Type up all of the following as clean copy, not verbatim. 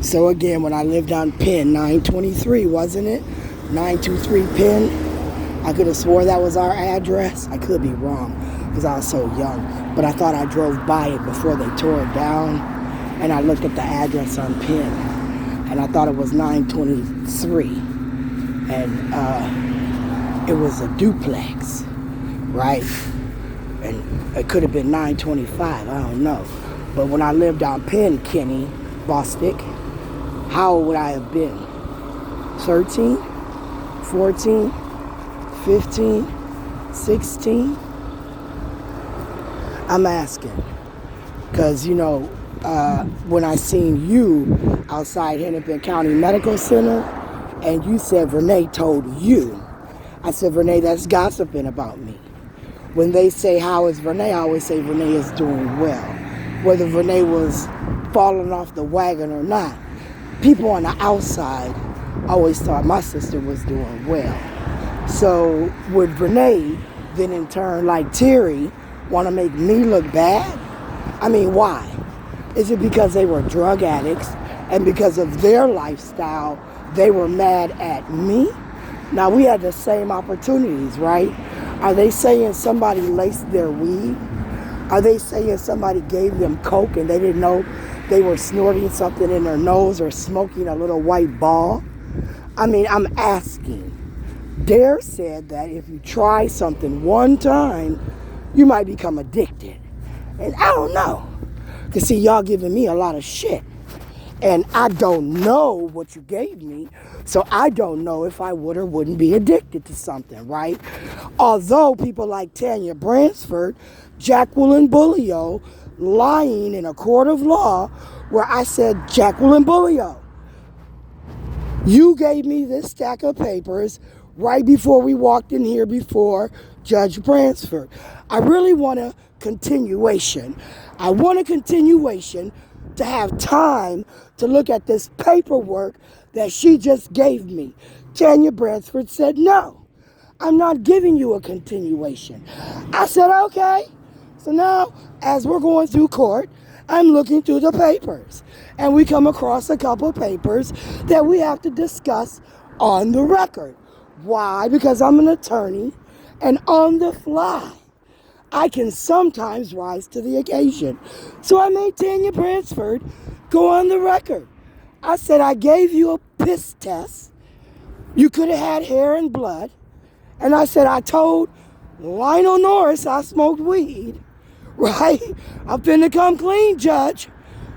So again, when I lived on Penn, 923, wasn't it? 923 Penn. I could have swore that was our address. I could be wrong because I was so young. But I thought I drove by it before they tore it down. And I looked at the address on Penn. And I thought it was 923. And it was a duplex, right? And it could have been 925, I don't know. But when I lived on Penn, Kenny Bostic, how old would I have been? 13, 14, 15, 16? I'm asking. Because, when I seen you outside Hennepin County Medical Center, and you said Renee told you, I said, Renee, that's gossiping about me. When they say, how is Renee? I always say Renee is doing well. Whether Renee was falling off the wagon or not, people on the outside always thought my sister was doing well. So would Renee then in turn, like Terry, want to make me look bad? I mean, why? Is it because they were drug addicts and because of their lifestyle, they were mad at me? Now, we had the same opportunities, right? Are they saying somebody laced their weed? Are they saying somebody gave them coke and they didn't know they were snorting something in their nose or smoking a little white ball? I mean, I'm asking. Dare said that if you try something one time, you might become addicted. And I don't know. Because see, y'all giving me a lot of shit. And I don't know what you gave me, so I don't know if I would or wouldn't be addicted to something, right? Although people like Tanya Bransford, Jacqueline Bullio, lying in a court of law where I said, Jacqueline Bullio, you gave me this stack of papers right before we walked in here before Judge Bransford. I really want a continuation. I want a continuation to have time to look at this paperwork that she just gave me. Tanya Bransford said, no, I'm not giving you a continuation. I said, okay. So now, as we're going through court, I'm looking through the papers. And we come across a couple papers that we have to discuss on the record. Why? Because I'm an attorney, and on the fly, I can sometimes rise to the occasion. So I made Tanya Bransford go on the record. I said, I gave you a piss test. You could have had hair and blood. And I said, I told Lionel Norris I smoked weed, right? I'm finna come clean, Judge,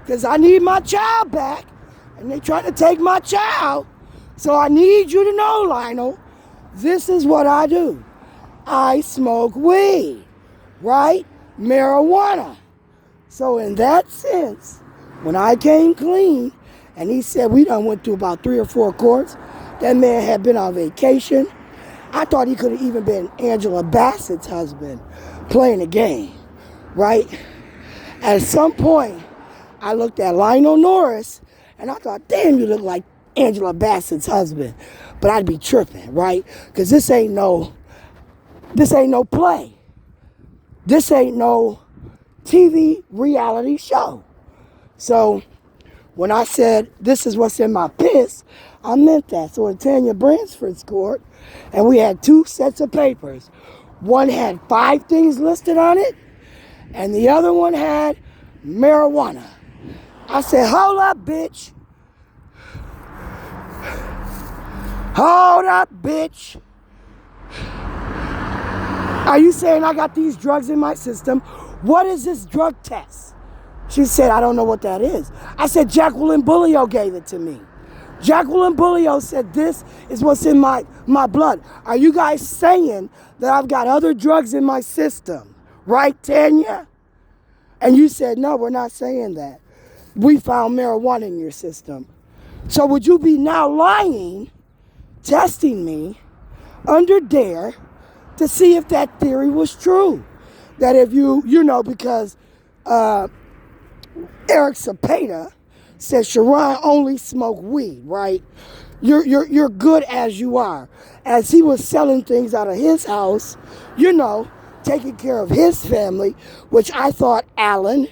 because I need my child back. And they trying to take my child. So I need you to know, Lionel, this is what I do. I smoke weed. Right? Marijuana. So in that sense, when I came clean, and he said we done went through about 3 or 4 courts, that man had been on vacation. I thought he could have even been Angela Bassett's husband playing a game, right? At some point, I looked at Lionel Norris, and I thought, damn, you look like Angela Bassett's husband. But I'd be tripping, right? Because this ain't no play. This ain't no TV reality show. So when I said, this is what's in my piss, I meant that. So in Tanya Bransford's court, and we had 2 sets of papers. One had 5 things listed on it, and the other one had marijuana. I said, hold up, bitch. Hold up, bitch. Are you saying I got these drugs in my system? What is this drug test? She said, I don't know what that is. I said, Jacqueline Bullio gave it to me. Jacqueline Bullio said, this is what's in my blood. Are you guys saying that I've got other drugs in my system? Right, Tanya? And you said, no, we're not saying that. We found marijuana in your system. So would you be now lying, testing me under dare, to see if that theory was true? That if because Eric Cepeda said Sharon only smoked weed, right? You're good as you are. As he was selling things out of his house, taking care of his family, which I thought Alan,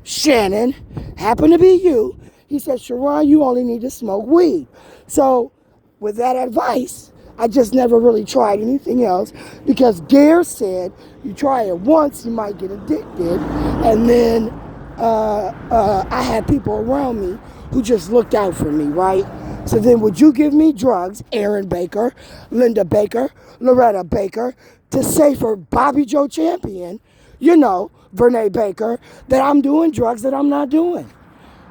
Shannon, happened to be you. He said, Sharon, you only need to smoke weed. So with that advice, I just never really tried anything else because Dare said you try it once, you might get addicted. And then I had people around me who just looked out for me, right? So then would you give me drugs, Aaron Baker, Linda Baker, Loretta Baker, to say for Bobby Joe Champion, you know, Vernee Baker, that I'm doing drugs that I'm not doing?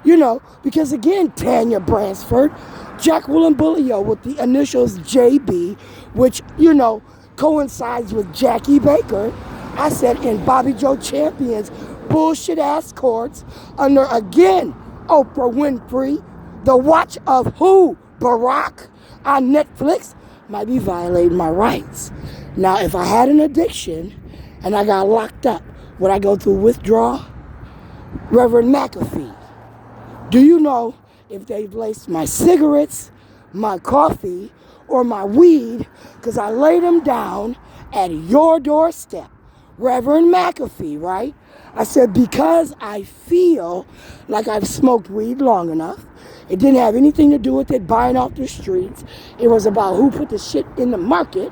You know, because again, Tanya Bransford, Jacqueline Bullio with the initials JB, which, you know, coincides with Jackie Baker. I said in Bobby Joe Champion's bullshit ass courts under, again, Oprah Winfrey, the watch of who? Barack on Netflix might be violating my rights. Now, if I had an addiction and I got locked up, would I go through withdrawal? Reverend McAfee, do you know if they've laced my cigarettes, my coffee, or my weed, because I laid them down at your doorstep? Reverend McAfee, right? I said, because I feel like I've smoked weed long enough. It didn't have anything to do with it buying off the streets. It was about who put the shit in the market,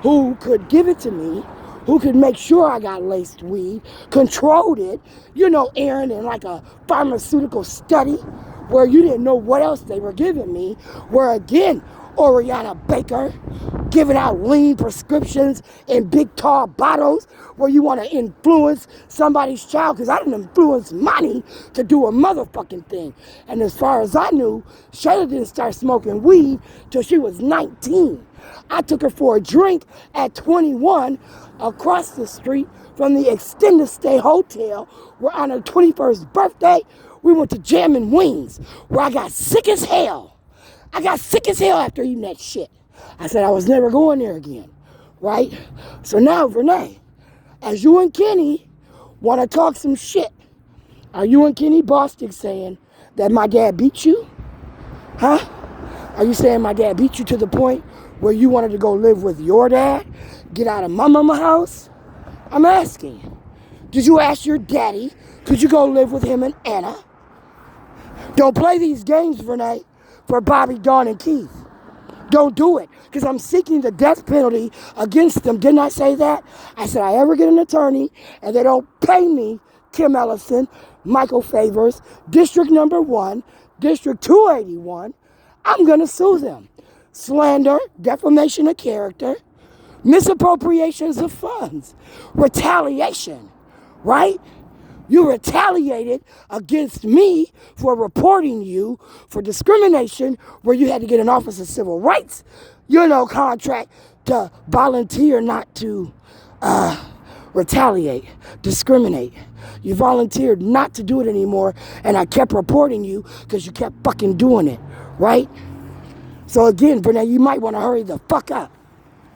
who could give it to me, who could make sure I got laced weed, controlled it, you know, Aaron, in like a pharmaceutical study where you didn't know what else they were giving me, where again, Oriana Baker giving out lean prescriptions in big tall bottles where you want to influence somebody's child, because I didn't influence money to do a motherfucking thing. And as far as I knew, Shayla didn't start smoking weed till she was 19. I took her for a drink at 21 across the street from the Extended Stay Hotel, where on her 21st birthday, we went to Jammin' Wings, where I got sick as hell. I got sick as hell after eating that shit. I said I was never going there again, right? So now, Renee, as you and Kenny want to talk some shit, are you and Kenny Bostic saying that my dad beat you? Huh? Are you saying my dad beat you to the point where you wanted to go live with your dad? Get out of my mama house? I'm asking. Did you ask your daddy, could you go live with him and Anna? Don't play these games, Renee, for Bobby, Dawn, and Keith. Don't do it, because I'm seeking the death penalty against them. Didn't I say that? I said I ever get an attorney and they don't pay me, Kim Ellison, Michael Favors, District Number 1, District 281, I'm going to sue them. Slander, defamation of character, misappropriations of funds, retaliation, right? You retaliated against me for reporting you for discrimination where you had to get an Office of Civil Rights, you know, contract to volunteer not to retaliate, discriminate. You volunteered not to do it anymore, and I kept reporting you because you kept fucking doing it, right? So again, Brene, you might want to hurry the fuck up.